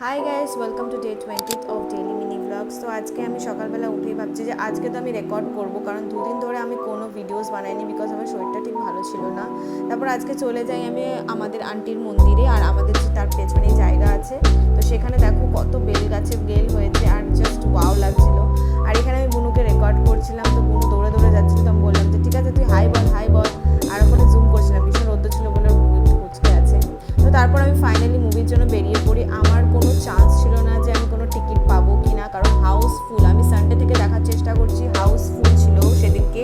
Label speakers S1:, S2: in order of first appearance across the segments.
S1: High guys, welcome to day 20th of daily mini blogs. তো আজকে আমি সকালবেলা উঠেই ভাবছি যে আজকে তো আমি রেকর্ড করব, কারণ দুদিন ধরে আমি কোনো ভিডিওস বানাইনি বিকজ আমার শরীরটা ঠিক ভালো ছিল না। তারপর আজকে চলে যাই আমি আমাদের আন্টির মন্দিরে, আর আমাদের যে তার পেছনেই জায়গা আছে, তো সেখানে দেখো কত বেল গাছে বেল হয়েছে আর জাস্ট ওয়াও লাগছিল। আর এখানে আমি বুনুকে রেকর্ড করছিলাম, তো বুনু দৌড়ে দৌড়ে যাচ্ছিল, তো আমি বললাম যে ঠিক আছে তুই হাই বল হাই বল, আর ওখানে জুম করছিলাম, ভীষণ রোদ্দ ছিল বলে বুনু একটু কুচকে আছে। তো তারপর আমি ফাইনালি মুভির জন্য বেরিয়ে পড়ি। আমার কোনো চান্স ছিল না যে আমি কোনো টিকিট পাবো কি না, কারণ হাউসফুল। আমি সানডে থেকে দেখার চেষ্টা করছি, হাউসফুল ছিল সেদিনকে।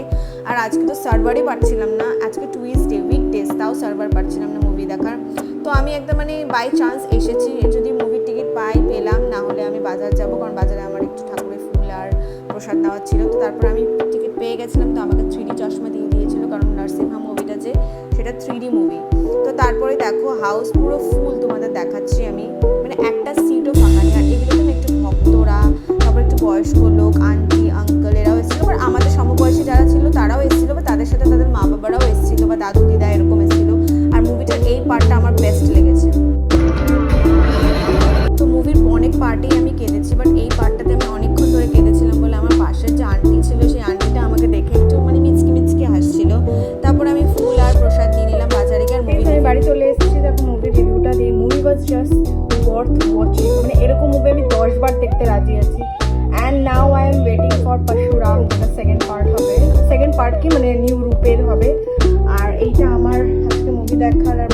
S1: আর আজকে তো সার্ভারই পাচ্ছিলাম না, আজকে টুইসডে উইকডেজ, তাও সার্ভার পাচ্ছিলাম না মুভি দেখার। তো আমি একদম বাই চান্স এসেছি, যদি মুভির টিকিট পেলাম, না হলে আমি বাজার যাব, কারণ বাজারে আমার একটু ঠাকুরের ফুল আর প্রসাদ নেওয়ার ছিল। তো তারপর আমি টিকিট পেয়ে গেছিলাম, তো আমাকে 3D চশমা দিয়ে দিয়েছিল, কারণ নার্সিংহা মুভিটা যে সেটা 3D মুভি। তো তারপরে দেখো হাউস পুরো ফুল, তোমাদের দেখাচ্ছি আমি, একটা সিটও ফাঁকা নেই। আর এগুলো তো একটু ভক্তরা, তারপর একটু বয়স্ক লোক, আন্টি আঙ্কেল এরাও এসেছিলো, বা আমাদের সমবয়সী যারা ছিল তারাও এসেছিলো, বা তাদের সাথে তাদের মা বাবারাও এসেছিলো, বা দাদু দিদা এরকম এসেছিলো। আর মুভিটার এই পার্টটা আমার বেস্ট লেগেছে। তো মুভির অনেক পার্টেই আমি কেঁদেছি, বাট এই পার্টটাতে আমি অনেকক্ষণ ধরে কেঁদেছিলাম বলে আমার পাশের যে আন্টি ছিল, সেই আন্টিটা আমাকে দেখে একটু মিচকি মিচকি হাসছিল। তারপর আমি ফুল আর প্রসাদ নিয়ে নিলাম বাজারে গিয়ে। আর মুভি আমি বাড়ি চলে এসেছি, দেখো মুভির রিভিউটা দিই। Movie was just worth watching, এরকম মুভি আমি 10 বার দেখতে রাজি আছি। And now I am waiting for Parashuram, যেটা সেকেন্ড পার্ট হবে, সেকেন্ড পার্ট কি নিউ রূপের হবে। আর এইটা আমার আজকে মুভি দেখার আর